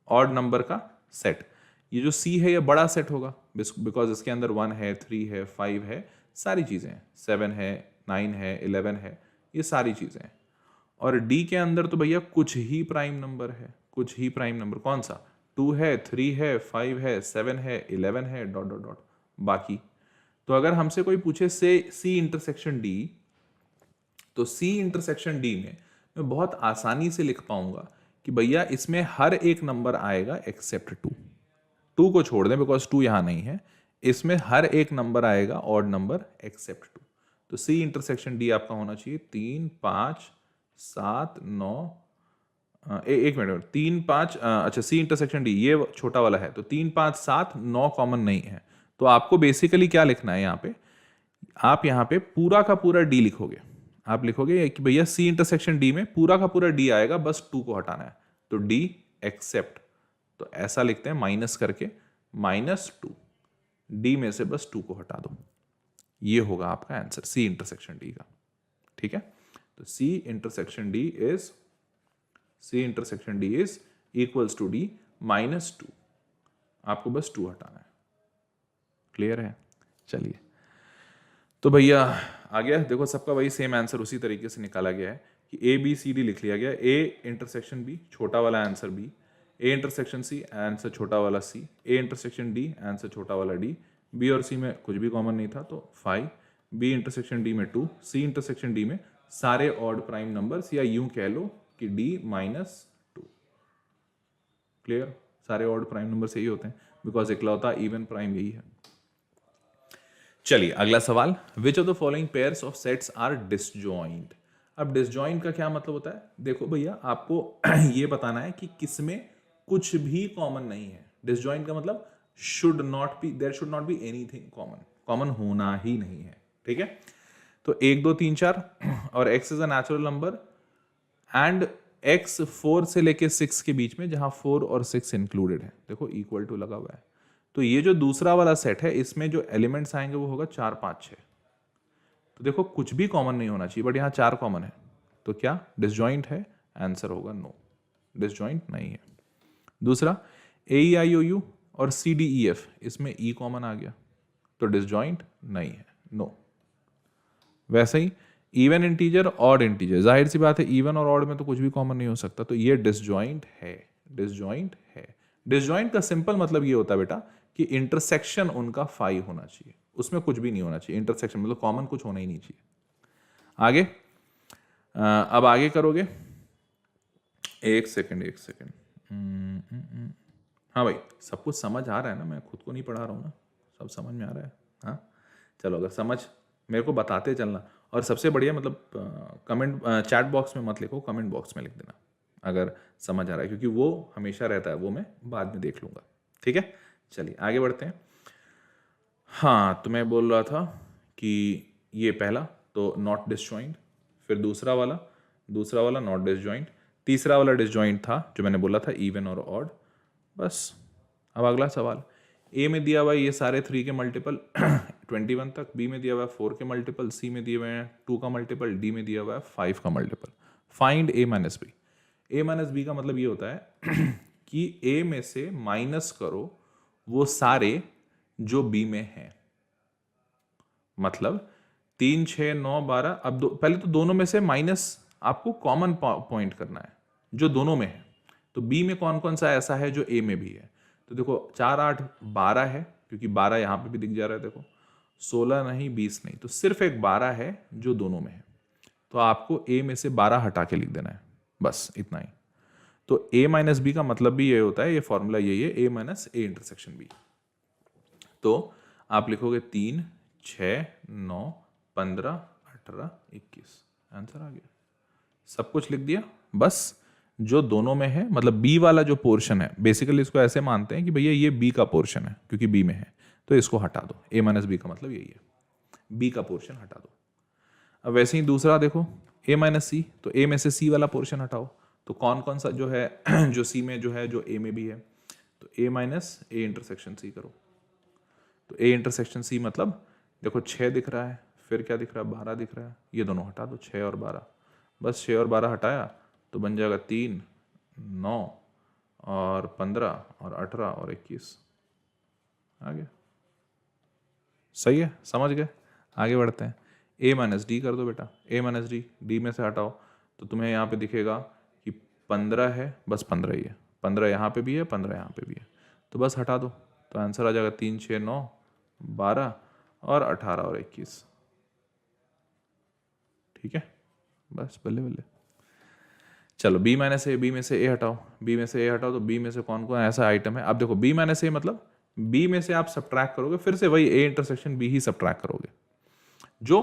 ऑड नंबर का सेट, ये जो C है ये बड़ा सेट होगा बिकॉज इसके अंदर 1 है, 3 है, 5 है, सारी चीज़ें हैं, 7 है, 9 है, 11 है, ये सारी चीज़ें हैं। और D के अंदर तो भैया कुछ ही प्राइम नंबर है, कुछ ही प्राइम नंबर। कौन सा? 2 है, 3 है, 5 है, 7 है, 11 है, डॉट डॉट डॉट बाकी। तो अगर हमसे कोई पूछे से C इंटरसेक्शन D, तो C इंटरसेक्शन D में मैं बहुत आसानी से लिख पाऊंगा कि भैया इसमें हर एक नंबर आएगा एक्सेप्ट 2। 2 को छोड़ दें बिकॉज 2 यहां नहीं है। इसमें हर एक नंबर आएगा ऑड नंबर एक्सेप्ट 2। तो C इंटरसेक्शन D आपका होना चाहिए 3, 5, 7, 9। एक मिनट, 3, 5, अच्छा C इंटरसेक्शन D ये छोटा वाला है, तो 3, 5, 7, 9 कॉमन नहीं है। तो आपको बेसिकली क्या लिखना है यहाँ पे, आप यहाँ पे पूरा का पूरा D लिखोगे। आप लिखोगे कि भैया C इंटरसेक्शन D में पूरा का पूरा D आएगा, बस 2 को हटाना है, तो D एक्सेप्ट। तो ऐसा लिखते हैं माइनस करके, -2, D में से बस 2 को हटा दो। ये होगा आपका आंसर C इंटरसेक्शन D का। ठीक है, तो C intersection D is equals to D -2। आपको बस 2 हटाना है। क्लियर है? चलिए, तो भैया आ गया। देखो सबका वही सेम आंसर उसी तरीके से निकाला गया है कि ABCD लिख लिया गया। A इंटरसेक्शन B छोटा वाला answer B, A intersection C answer छोटा वाला C, A intersection D answer छोटा वाला D, B और C में कुछ भी कॉमन नहीं था तो 5, B इंटरसेक्शन D में 2, C इंटरसेक्शन D में सारे ऑड प्राइम नंबर्स, या यूं कह लो कि D -2। क्लियर? सारे ऑड प्राइम नंबर यही होते हैं बिकॉज इकलौता इवन प्राइम यही है। चलिए अगला सवाल, which of the following pairs of sets are disjoint. अब डिसजॉइंट का क्या मतलब होता है? देखो भैया आपको ये बताना है कि किसमें कुछ भी कॉमन नहीं है। डिसजॉइंट का मतलब should not be, there should not be anything common, common होना ही नहीं है। ठीक है, तो 1, 2, 3, 4 और x is a natural number and x 4 से लेके 6 के बीच में, जहां 4 और 6 इंक्लूडेड है। देखो इक्वल टू लगा हुआ है, तो ये जो दूसरा वाला सेट है इसमें जो एलिमेंट्स आएंगे वो होगा 4, 5, 6। तो देखो कुछ भी कॉमन नहीं होना चाहिए, बट यहाँ 4 कॉमन है, तो क्या डिसजॉइंट है? आंसर होगा नो, डिसजॉइंट नहीं है। दूसरा, AEIOU और CDEF, इसमें E कॉमन आ गया, तो डिसजॉइंट नहीं है, नो। वैसे ही इवन इंटीजर, ऑड इंटीजर, जाहिर सी बात है इवन और ऑड में तो कुछ भी कॉमन नहीं हो सकता, तो ये डिसजॉइंट है, डिसजॉइंट है। डिसजॉइंट का सिंपल मतलब ये होता है बेटा कि इंटरसेक्शन उनका 5 होना चाहिए, उसमें कुछ भी नहीं होना चाहिए। इंटरसेक्शन मतलब कॉमन कुछ होना ही नहीं चाहिए। आगे अब आगे करोगे, एक सेकंड। हाँ भाई, सब कुछ समझ आ रहा है ना? मैं खुद को नहीं पढ़ा रहा हूँ ना, सब समझ में आ रहा है। हाँ चलो, अगर समझ मेरे को बताते चलना, और सबसे बढ़िया मतलब कमेंट चैट बॉक्स में मत लिखो, कमेंट बॉक्स में लिख देना अगर समझ आ रहा है, क्योंकि वो हमेशा रहता है, वो मैं बाद में देख लूँगा। ठीक है, चलिए आगे बढ़ते हैं। हाँ, तो मैं बोल रहा था कि ये पहला तो नॉट डिसजॉइंट, फिर दूसरा वाला नॉट डिसजॉइंट, तीसरा वाला डिसजॉइंट था जो मैंने बोला था इवन और ऑड। बस अब अगला सवाल, ए में दिया हुआ है ये सारे 3 के मल्टीपल 21 तक, बी में दिया हुआ है 4 के मल्टीपल, सी में दिए हुए हैं 2 का मल्टीपल, डी में दिया हुआ है 5 का मल्टीपल। फाइंड ए माइनस बी। ए माइनस बी का मतलब ये होता है कि ए में से माइनस करो वो सारे जो बी में हैं। मतलब 3, 6, 9, 12। अब पहले तो दोनों में से माइनस आपको कॉमन पॉइंट करना है जो दोनों में है। तो बी में कौन कौन सा ऐसा है जो ए में भी है? तो देखो 4, 8, 12 है, क्योंकि 12 यहां पे भी दिख जा रहा है। देखो 16 नहीं, 20 नहीं, तो सिर्फ एक 12 है जो दोनों में है। तो आपको ए में से 12 हटा के लिख देना है, बस इतना ही। तो ए माइनस बी का मतलब भी ये होता है, ये फॉर्मूला यही है, ए माइनस ए इंटरसेक्शन बी। तो आप लिखोगे 3, 6, 9, 15, 18, 21। आंसर आ गया, सब कुछ लिख दिया। बस जो दोनों में है, मतलब बी वाला जो पोर्शन है, बेसिकली इसको ऐसे मानते हैं कि भैया ये बी का पोर्शन है क्योंकि बी में है, तो इसको हटा दो। ए माइनस बी का मतलब यही है, बी का पोर्शन हटा दो। अब वैसे ही दूसरा देखो, ए माइनस सी, तो ए में से सी वाला पोर्शन हटाओ। तो कौन कौन सा जो है जो सी में जो है जो ए में भी है, तो ए माइनस ए इंटरसेक्शन सी करो। तो ए इंटरसेक्शन सी मतलब देखो 6 दिख रहा है, फिर क्या दिख रहा है, 12 दिख रहा है, ये दोनों हटा दो, 6 और 12। बस 6 और 12 हटाया तो बन जाएगा 3, 9 और 15 और 18 और 21। आ गया, सही है, समझ गए। आगे बढ़ते हैं, a माइनस डी कर दो बेटा, a माइनस डी, डी में से हटाओ तो तुम्हें यहाँ पे दिखेगा कि 15 है, बस 15 ही है, 15 यहाँ पे भी है, 15 यहाँ पे भी है, तो बस हटा दो, तो आंसर आ जाएगा 3 6 9 12 और 18 और 21। ठीक है, बस बल्ले बल्ले। चलो b माइनस ए, बी में से a हटाओ, b में से a हटाओ, तो b में से कौन कौन ऐसा आइटम है। अब देखो b माइनस ए मतलब b में से आप सब्ट्रैक्ट करोगे, फिर से वही a intersection b he subtract करोगे, जो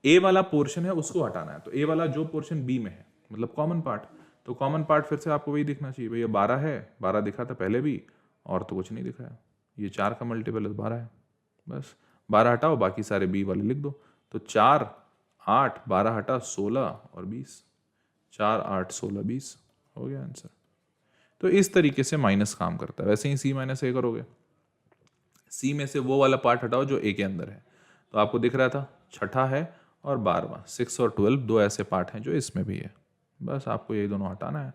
a वाला पोर्शन है उसको हटाना है। तो a वाला जो पोर्शन b में है मतलब कॉमन पार्ट, तो कॉमन पार्ट फिर से आपको वही दिखना चाहिए, भैया 12 है, 12 दिखा था पहले भी, और तो कुछ नहीं दिखा है, ये 4 का मल्टीपल है 12 है, बस 12 हटाओ, बाकी सारे b वाले लिख दो, तो 4 8 12 हटा 16 और 20, 4 8 16 20 हो गया आंसर। तो इस तरीके से माइनस काम करता है। वैसे ही सी माइनस ए करोगे, सी में से वो वाला पार्ट हटाओ जो ए के अंदर है, तो आपको दिख रहा था छठा है और 12वां, 6 और 12 दो ऐसे पार्ट हैं जो इसमें भी है, बस आपको ये दोनों हटाना है।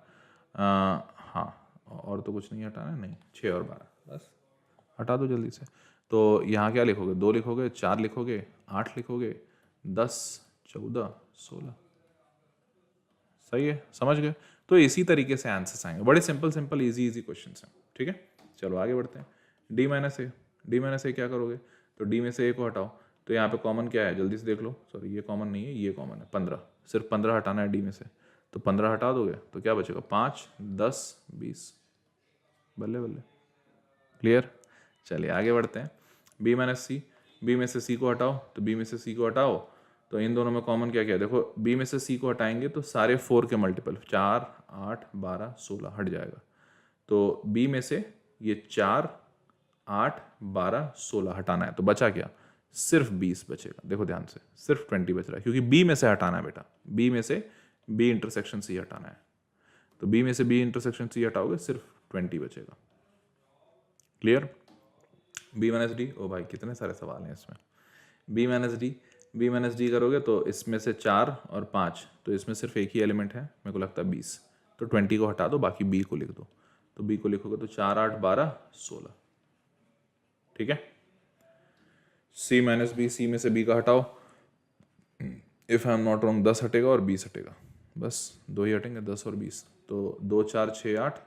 हाँ, और तो कुछ नहीं हटाना है, नहीं, 6 और 12 बस हटा दो जल्दी से। तो यहाँ क्या लिखोगे, 2 लिखोगे, 4 लिखोगे, 8 लिखोगे, 10 14 16, सही है, समझ गए। तो इसी तरीके से आंसर्स आएंगे, बड़े simple simple easy easy question हैं। ठीक है, चलो आगे बढ़ते हैं। डी माइनस ए, डी माइनस ए क्या करोगे, तो डी में से ए को हटाओ, तो यहाँ पे कॉमन क्या है जल्दी से देख लो, सॉरी ये कॉमन नहीं है, ये कॉमन है 15, सिर्फ 15 हटाना है डी में से, तो 15 हटा दोगे तो क्या बचेगा 5 10 20, बल्ले बल्ले, क्लियर। चलिए आगे बढ़ते हैं, बी माइनस सी, बी में से सी को हटाओ, तो बी में से सी को हटाओ, तो इन दोनों में कॉमन क्या क्या है, देखो b में से c को हटाएंगे तो सारे 4 के मल्टीपल 4 8 12 16 हट जाएगा, तो b में से ये 4 8 12 16 हटाना है, तो बचा क्या, सिर्फ 20 बचेगा। देखो ध्यान से, सिर्फ 20 बच रहा है, क्योंकि b में से हटाना है बेटा, b में से b इंटरसेक्शन c हटाना है, तो b में से b इंटरसेक्शन c हटाओगे सिर्फ 20 बचेगा। क्लियर। b माइनस डी, ओ भाई कितने सारे सवाल हैं इसमें, b माइनस डी करोगे तो इसमें से 4 और 5, तो इसमें सिर्फ एक ही एलिमेंट है, मेरे को लगता है 20, तो 20 को हटा दो, बाकी b को लिख दो, तो b को लिखोगे तो 4 8 12 16। ठीक है, c माइनस बी, सी में से b का हटाओ, if I am not wrong 10 हटेगा और 20 हटेगा, बस 2 ही हटेंगे 10 और 20, तो 2 4 6 8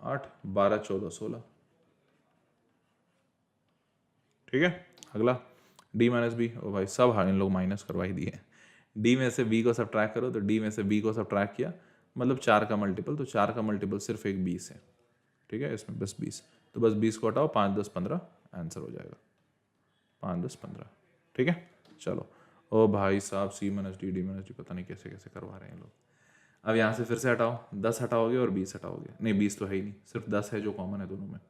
8 12 14 16। ठीक है, अगला d माइनस बी, ओ भाई सब इन लोग माइनस करवा ही दिए, d में से b को सब्ट्रैक्ट करो, तो d में से b को सब्ट्रैक्ट किया मतलब 4 का मल्टीपल, तो 4 का मल्टीपल सिर्फ एक 20 है। ठीक है, इसमें बस 20, तो बस 20 को हटाओ, 5 10 15 आंसर हो जाएगा, 5 10 15। ठीक है, चलो, ओ भाई साहब C minus D, D minus D पता नहीं कैसे कैसे करवा रहे हैं लोग। अब यहाँ से फिर से हटाओ, 10 हटाओगे और 20 हटाओगे, नहीं 20 तो है ही नहीं, सिर्फ 10 है जो कॉमन है दोनों में,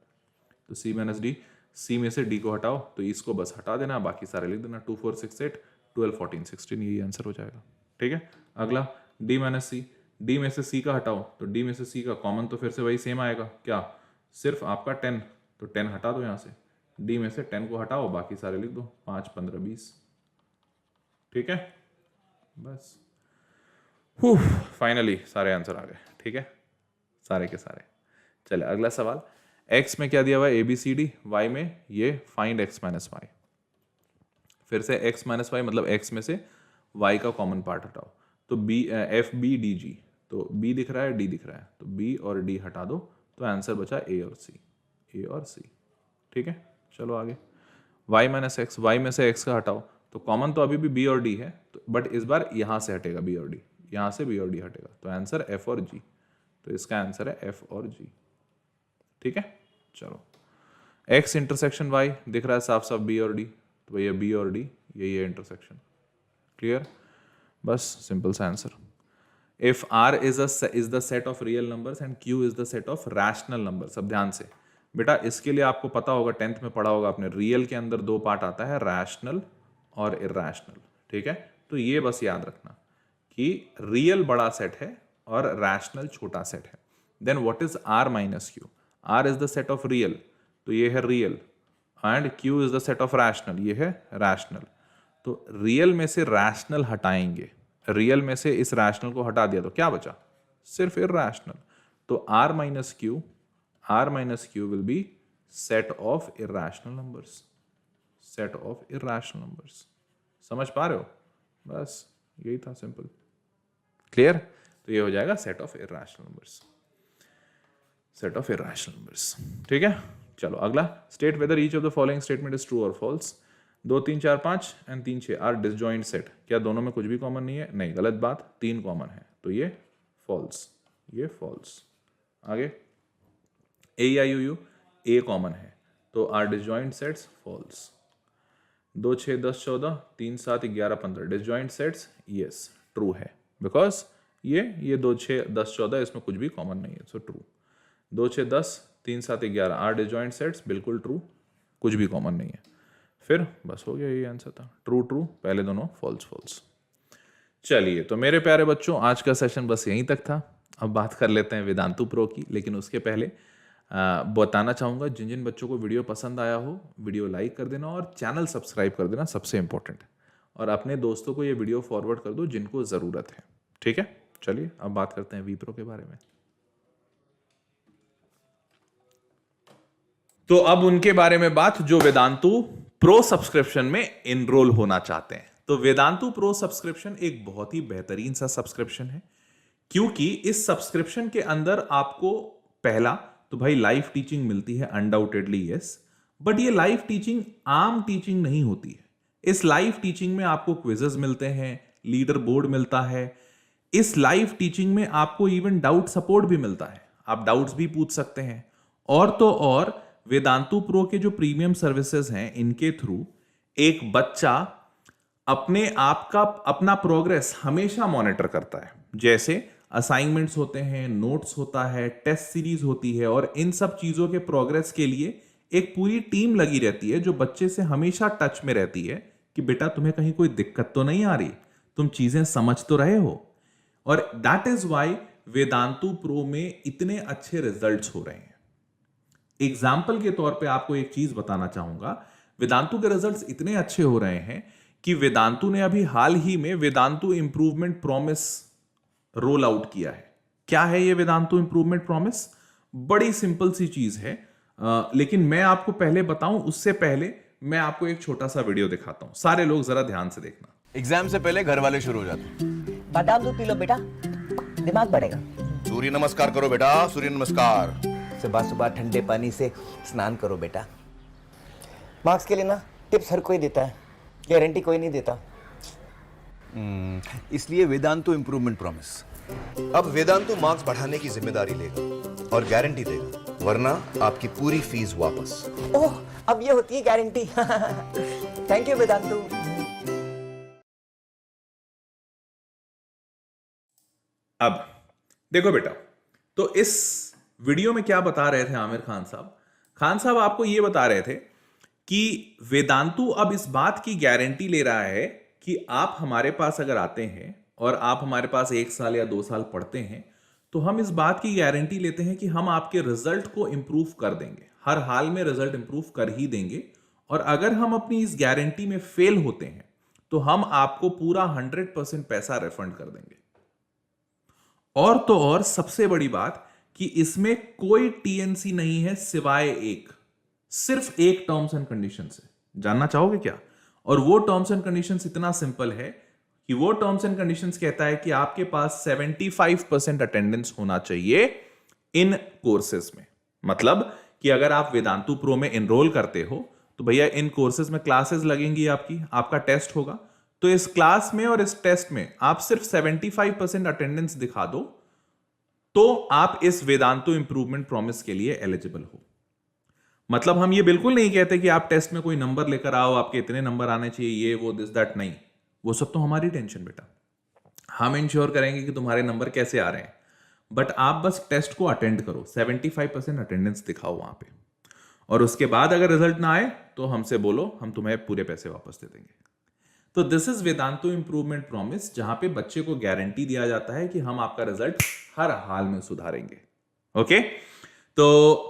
तो सी माइनस डी, सी में से डी को हटाओ, तो इसको बस हटा देना, बाकी सारे लिख देना, 2 4 6 8 12 14 16, यही आंसर हो जाएगा। ठीक है, अगला डी माइनस सी, डी में से सी का हटाओ, तो डी में से सी का कॉमन तो फिर से वही सेम आएगा, क्या, सिर्फ आपका 10, तो 10 हटा दो यहाँ से, डी में से 10 को हटाओ, बाकी सारे लिख दो, 5 15 20। ठीक है, बस फाइनली सारे आंसर आ गए। ठीक है, सारे के सारे। चले अगला सवाल, x में क्या दिया हुआ है, A B C D, y में ये फाइंड x माइनस वाई, फिर से x माइनस वाई मतलब x में से y का कॉमन पार्ट हटाओ, तो b F B D G, तो b दिख रहा है d दिख रहा है, तो b और d हटा दो, तो आंसर बचा a और c, a और c। ठीक है, चलो आगे, y माइनस एक्स, वाई में से x का हटाओ, तो कॉमन तो अभी भी b और d है, तो बट इस बार यहाँ से हटेगा b और d, यहाँ से b और d हटेगा, तो आंसर f और g, तो इसका आंसर है f और g। ठीक है, चलो x इंटरसेक्शन y दिख रहा है साफ साफ b और d, तो भैया b और d यही है इंटरसेक्शन। क्लियर, बस सिंपल सा answer. If r is the set of real numbers and q is the set of rational numbers. अब ध्यान से बेटा, इसके लिए आपको पता होगा, 10th में पढ़ा होगा आपने, रियल के अंदर दो पार्ट आता है, रैशनल और इरैशनल। ठीक है, तो ये बस याद रखना कि रियल बड़ा सेट है और रैशनल छोटा सेट है। Then what is r minus Q, r is the set of real, तो ये है real, and q is the set of rational, ये है रैशनल। तो रियल में से रैशनल हटाएंगे, रियल में से इस रैशनल को हटा दिया तो क्या बचा, सिर्फ इरैशनल, तो r minus Q will be set of irrational numbers, set of irrational numbers. समझ पा रहे हो? बस यही था, सिंपल, क्लियर। तो ये हो जाएगा set of irrational numbers, set of irrational numbers, ठीक है। चलो अगला, state whether each of the following statement is true और false. 2 3 4 5 and 3 6 are disjoint set. क्या दोनों में कुछ भी कॉमन नहीं है? नहीं, गलत बात, 3 कॉमन है, तो ये फॉल्स, ये फॉल्स। आगे, ए आई यू ए कॉमन है, तो are disjoint sets false. 2 6 10 14 3 7 11 15 disjoint sets, yes true है, बिकॉज ये 2 6 10 14 इसमें कुछ भी कॉमन नहीं है, so true. 2 6 10 3 7 11 are disjoint sets, बिल्कुल ट्रू, कुछ भी कॉमन नहीं है। फिर बस हो गया, ये आंसर था, ट्रू ट्रू, पहले दोनों फॉल्स फॉल्स। चलिए, तो मेरे प्यारे बच्चों, आज का सेशन बस यहीं तक था। अब बात कर लेते हैं वेदांतु प्रो की, लेकिन उसके पहले बताना चाहूँगा, जिन जिन बच्चों को वीडियो पसंद आया हो, वीडियो लाइक कर देना और चैनल सब्सक्राइब कर देना, सबसे इंपॉर्टेंट है। और अपने दोस्तों को ये वीडियो फॉरवर्ड कर दो जिनको ज़रूरत है, ठीक है। चलिए अब बात करते हैं वीप्रो के बारे में। तो अब उनके बारे में बात जो वेदांतु प्रो सब्सक्रिप्शन में इनरोल होना चाहते हैं। तो वेदांतु प्रो सब्सक्रिप्शन एक बहुत ही बेहतरीन सा सब्सक्रिप्शन है, क्योंकि इस सब्सक्रिप्शन के अंदर आपको पहला तो भाई लाइव टीचिंग मिलती है, अनडाउटेडली यस, बट ये लाइव टीचिंग आम टीचिंग नहीं होती है। इस लाइव टीचिंग में आपको क्विजेस मिलते हैं, लीडर बोर्ड मिलता है। इस लाइव टीचिंग में आपको इवन डाउट सपोर्ट भी मिलता है, आप डाउट्स भी पूछ सकते हैं। और तो और वेदांतु प्रो के जो प्रीमियम सर्विसेज हैं, इनके थ्रू एक बच्चा अपने आप का अपना प्रोग्रेस हमेशा मॉनिटर करता है। जैसे असाइनमेंट्स होते हैं, नोट्स होता है, टेस्ट सीरीज होती है, और इन सब चीजों के प्रोग्रेस के लिए एक पूरी टीम लगी रहती है जो बच्चे से हमेशा टच में रहती है कि बेटा तुम्हें कहीं कोई दिक्कत तो नहीं आ रही, तुम चीजें समझ तो रहे हो। और that is why Vedantu pro में इतने अच्छे रिजल्ट्स हो रहे हैं। एग्जाम्पल के तौर पे आपको एक चीज बताना चाहूंगा, वेदांतु के रिजल्ट्स इतने अच्छे हो रहे हैं कि वेदांतु ने अभी हाल ही में Vedantu improvement promise roll out किया है। क्या है ये वेदांतु इंप्रूवमेंट प्रॉमिस? बड़ी सिंपल सी चीज है, लेकिन मैं आपको पहले बताऊं उससे पहले मैं आपको एक छोटा सा वीडियो दिखाता हूं। सारे लोग जरा ध्यान से देखना। एग्जाम से पहले घर वाले शुरू हो जाते हैं। बादाम दूध पी लो बेटा, दिमाग बढ़ेगा। सूर्य नमस्कार करो बेटा, सूर्य नमस्कार। सुबह सुबह ठंडे पानी से स्नान करो बेटा। मार्क्स के लिए ना टिप्स हर कोई देता है, गारंटी कोई नहीं देता। इसलिए वेदांतु इंप्रूवमेंट प्रॉमिस। अब वेदांतु मार्क्स बढ़ाने की जिम्मेदारी लेगा और गारंटी देगा, वरना आपकी पूरी फीस वापस। ओह, अब ये होती है गारंटी। Thank you Vedantu. अब देखो बेटा, तो इस वीडियो में क्या बता रहे थे आमिर खान साहब? खान साहब आपको ये बता रहे थे कि वेदांतु अब इस बात की गारंटी ले रहा है कि आप हमारे पास अगर आते हैं और आप हमारे पास 1 साल या 2 साल पढ़ते हैं, तो हम इस बात की गारंटी लेते हैं कि हम आपके रिजल्ट को इंप्रूव कर देंगे, हर हाल में रिजल्ट इंप्रूव कर ही देंगे। और अगर हम अपनी इस गारंटी में फेल होते हैं तो हम आपको पूरा 100% पैसा रिफंड कर देंगे। और तो और सबसे बड़ी बात कि इसमें कोई टीएनसी नहीं है सिवाय सिर्फ एक टर्म्स एंड कंडीशन से। जानना चाहोगे क्या? और वो टर्म्स एंड कंडीशंस इतना सिंपल है कि वो टर्म्स एंड कंडीशंस कहता है कि आपके पास 75% अटेंडेंस होना चाहिए इन कोर्सेज में। मतलब कि अगर आप वेदांतु प्रो में एनरोल करते हो तो भैया इन कोर्सेज में क्लासेस लगेंगी, आपका टेस्ट होगा, तो इस क्लास में और इस टेस्ट में आप सिर्फ 75% अटेंडेंस दिखा दो तो आप इस वेदांतु इंप्रूवमेंट प्रॉमिस के लिए एलिजिबल हो। मतलब हम ये बिल्कुल नहीं कहते कि आप टेस्ट में कोई नंबर लेकर आओ, आपके इतने नंबर आने चाहिए, ये वो दिस दैट, नहीं, वो सब तो हमारी टेंशन बेटा। हम इंश्योर करेंगे कि तुम्हारे नंबर कैसे आ रहे हैं, बट आप बस टेस्ट को अटेंड करो, 75% अटेंडेंस दिखाओ वहां पे, और उसके बाद अगर रिजल्ट ना आए तो हमसे बोलो, हम तुम्हें पूरे पैसे वापस दे देंगे। तो this is Vedantu improvement promise, जहां पे बच्चे को गारंटी दिया जाता है कि हम आपका रिजल्ट हर हाल में सुधारेंगे। ओके, तो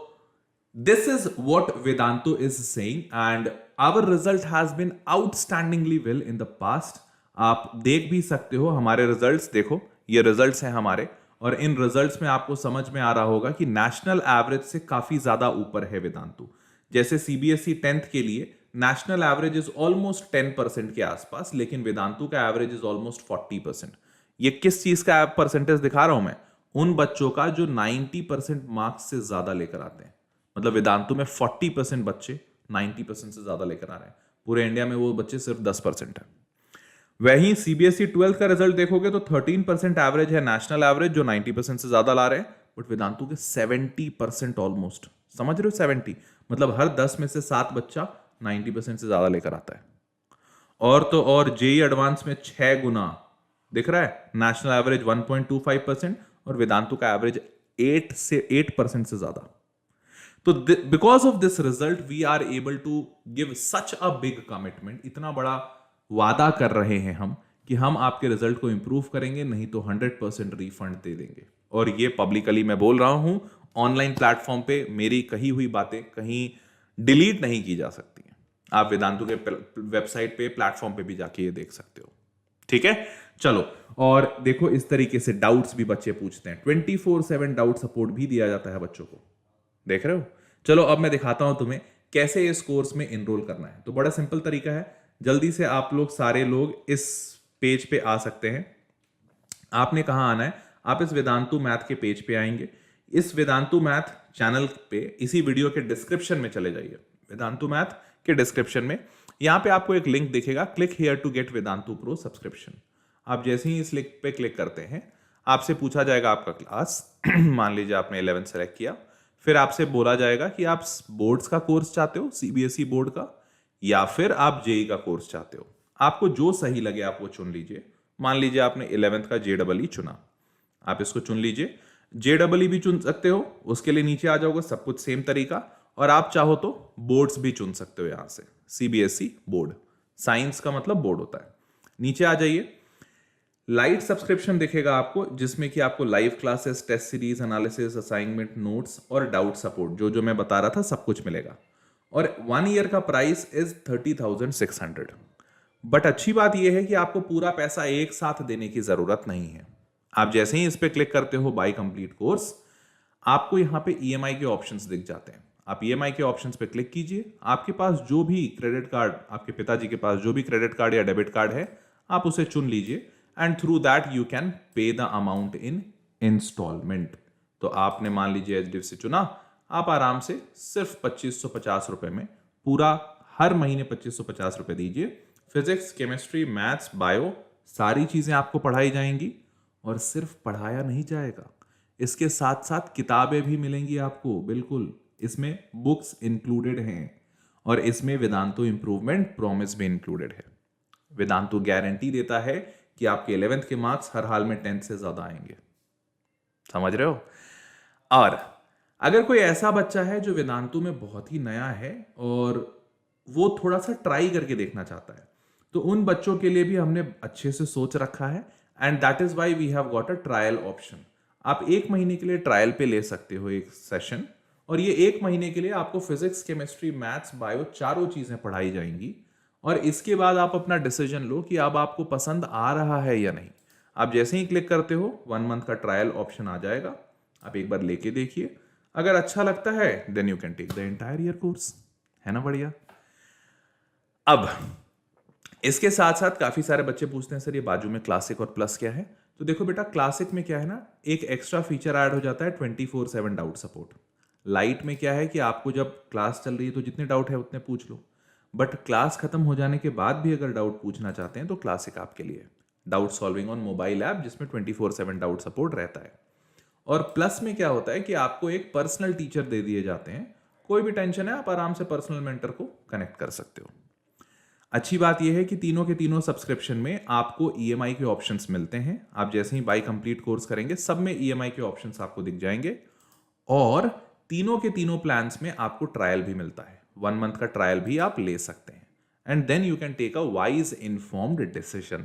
this is what Vedantu is saying and our result has been outstandingly well in the past। आप देख भी सकते हो हमारे रिजल्ट्स, देखो ये रिजल्ट्स हैं हमारे, और इन रिजल्ट्स में आपको समझ में आ रहा होगा कि नेशनल एवरेज से काफी ज्यादा ऊपर है वेदांतु। जैसे सीबीएसई 10th के लिए नेशनल एवरेज इज ऑलमोस्ट 10% के आसपास, लेकिन वेदांतु का एवरेज इज ऑलमोस्ट 40%। ये किस चीज का परसेंटेज दिखा रहा हूं मैं? उन बच्चों का जो 90% मार्क्स से ज्यादा लेकर आते हैं। मतलब वेदांतु में 40% बच्चे 90% से ज्यादा लेकर आ रहे हैं, पूरे इंडिया में वो बच्चे सिर्फ 10% है। वहीं सीबीएसई 12th का रिजल्ट देखोगे तो 13% एवरेज है नेशनल एवरेज, जो 90% से ज्यादा ला रहे हैं, बट वेदांतु के 70% ऑलमोस्ट, समझ रहे हो? 70 मतलब हर 10 में से 7 बच्चा 90% से ज्यादा लेकर आता है। और तो और जेई एडवांस में 6 गुना दिख रहा है, नेशनल एवरेज 1.25% और वेदांतु का एवरेज 8% से ज्यादा। तो because of this result we are able to give such a big commitment, इतना बड़ा वादा कर रहे हैं हम कि हम आपके रिजल्ट को इंप्रूव करेंगे, नहीं तो 100% रिफंड दे देंगे। और ये पब्लिकली मैं बोल रहा हूं, ऑनलाइन प्लेटफॉर्म पे मेरी कही हुई बातें कहीं डिलीट नहीं की जा सकती हैं। आप वेदांतु के वेबसाइट पे, प्लेटफॉर्म पे भी जाके ये देख सकते हो। ठीक है, चलो। और देखो इस तरीके से डाउट्स भी बच्चे पूछते हैं, 24/7 डाउट सपोर्ट भी दिया जाता है बच्चों को, देख रहे हो? चलो अब मैं दिखाता हूं तुम्हें कैसे इस कोर्स में एनरोल करना है। तो बड़ा सिंपल तरीका है, जल्दी से आप लोग सारे लोग इस पेज पे आ सकते हैं। आपने कहां आना है? आप इस वेदांतु मैथ के पेज पे आएंगे। इस वेदांतु मैथ चैनल पे इसी वीडियो के डिस्क्रिप्शन में चले जाइए, वेदांतु मैथ के डिस्क्रिप्शन में यहां पे आपको एक लिंक दिखेगा, click here to get Vedantu pro subscription. आप जैसे ही इस लिंक पे क्लिक करते हैं, आपसे पूछा जाएगा आपका क्लास मान लीजिए आपने 11 सेलेक्ट किया, फिर आपसे बोला जाएगा कि आप बोर्ड्स का कोर्स चाहते हो, सीबीएसई बोर्ड का, या फिर आप जेई का कोर्स चाहते हो। आपको जो सही लगे आप वो चुन लीजिए। मान लीजिए आपने 11th का जेडबलई चुना, आप इसको चुन लीजिए। जेडबलई भी चुन सकते हो, उसके लिए नीचे आ जाओगे, सब कुछ सेम तरीका। और आप चाहो तो बोर्ड्स भी चुन सकते हो यहां से, सीबीएसई बोर्ड, साइंस का मतलब बोर्ड होता है। नीचे आ जाइए, लाइट सब्सक्रिप्शन दिखेगा आपको, जिसमें कि आपको live classes, test series, analysis, assignment, notes और डाउट सपोर्ट, जो जो मैं बता रहा था सब कुछ मिलेगा। और 1 ईयर का प्राइस इज 30,600। बट अच्छी बात यह है कि आपको पूरा पैसा एक साथ देने की जरूरत नहीं है। आप जैसे ही इस पे क्लिक करते हो बाय कंप्लीट कोर्स, आपको यहां पे ईएमआई के ऑप्शंस दिख जाते हैं। आप ईएमआई के ऑप्शंस पे क्लिक कीजिए, आपके पास जो भी क्रेडिट कार्ड, आपके पिताजी के पास जो भी क्रेडिट कार्ड या डेबिट कार्ड है, आप उसे चुन लीजिए and through that you can pay the amount in instalment. तो आपने मान लीजिए एचडीएफसी चुना, आप आराम से सिर्फ 2550 रुपए में पूरा हर महीने 2550 रुपए दीजिए। फिजिक्स, केमिस्ट्री, मैथ्स, बायो सारी चीजें आपको पढ़ाई जाएंगी। और सिर्फ पढ़ाया नहीं जाएगा, इसके साथ साथ किताबें भी मिलेंगी आपको, बिल्कुल इसमें बुक्स इंक्लूडेड हैं। और इसमें वेदांतु इंप्रूवमेंट प्रॉमिस भी इंक्लूडेड है। वेदांतु गारंटी देता है कि आपके 11th के मार्क्स हर हाल में 10th से ज्यादा आएंगे, समझ रहे हो? और अगर कोई ऐसा बच्चा है जो वेदांतु में बहुत ही नया है और वो थोड़ा सा ट्राई करके देखना चाहता है, तो उन बच्चों के लिए भी हमने अच्छे से सोच रखा है। And that is why we have got a trial option. आप 1 महीने के लिए ट्रायल पे ले सकते हो एक सेशन, और ये 1 महीने के लिए आपको फिजिक्स, केमिस्ट्री, मैथ्स, बायो चारों चीजें पढ़ाई जाएंगी। और इसके बाद आप अपना डिसीजन लो कि अब आपको पसंद आ रहा है या नहीं। आप जैसे ही क्लिक करते हो 1 मंथ का ट्रायल ऑप्शन आ जाएगा, आप एक बार लेके देखिए, अगर अच्छा लगता है then you can take the entire year course. है ना बढ़िया? अब इसके साथ साथ काफी सारे बच्चे पूछते हैं सर ये बाजू में क्लासिक और प्लस क्या है? तो देखो बेटा, क्लासिक में क्या है ना, एक एक्स्ट्रा फीचर ऐड हो जाता है 24/7 डाउट सपोर्ट। लाइट में क्या है कि आपको जब क्लास चल रही है तो जितने डाउट है उतने पूछ लो, बट क्लास खत्म हो जाने के बाद भी अगर डाउट पूछना चाहते हैं तो क्लासिक आपके लिए doubt solving on mobile app, जिसमें 24/7 डाउट सपोर्ट रहता है। और प्लस में क्या होता है कि आपको एक पर्सनल टीचर दे दिए जाते हैं, कोई भी टेंशन है आप आराम से पर्सनल मेंटर को कनेक्ट कर सकते हो। अच्छी बात यह है कि तीनों के तीनों सब्सक्रिप्शन में आपको ईएमआई के ऑप्शंस मिलते हैं। आप जैसे ही बाय कंप्लीट कोर्स करेंगे सब में ईएमआई के ऑप्शंस आपको दिख जाएंगे। और तीनों के तीनों प्लान्स में आपको ट्रायल भी मिलता है, 1 मंथ का ट्रायल भी आप ले सकते हैं। And then you can take a wise informed decision.